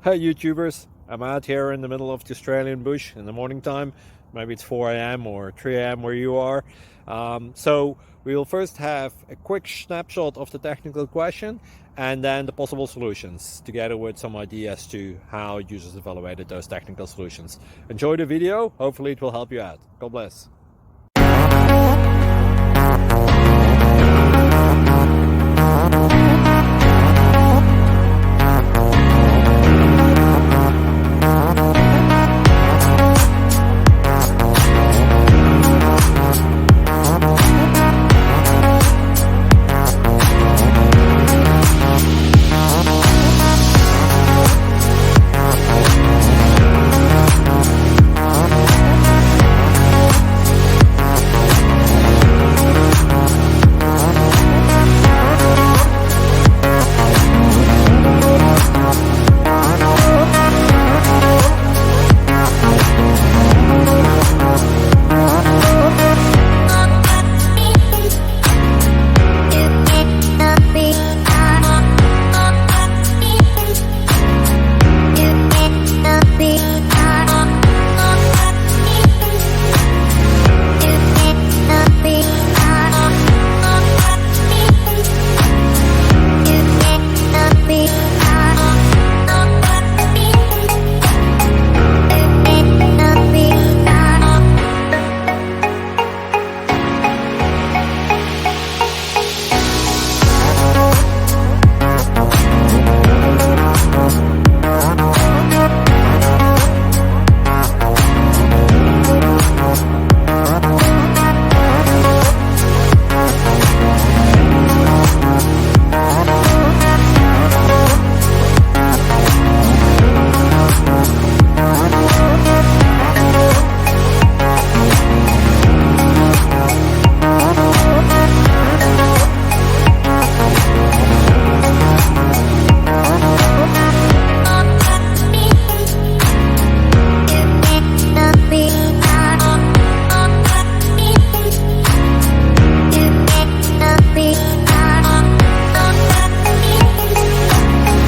Hi YouTubers, I'm out here in the middle of the Australian bush in the morning time. Maybe it's 4 a.m. or 3 a.m. where you are. So we will first have a quick snapshot of the technical question and then the possible solutions, together with some ideas to how users evaluated those technical solutions. Enjoy the video, hopefully it will help you out. God bless.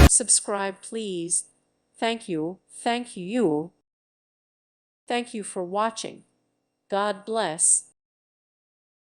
Subscribe, please. Thank you. Thank you. Thank you for watching. God bless.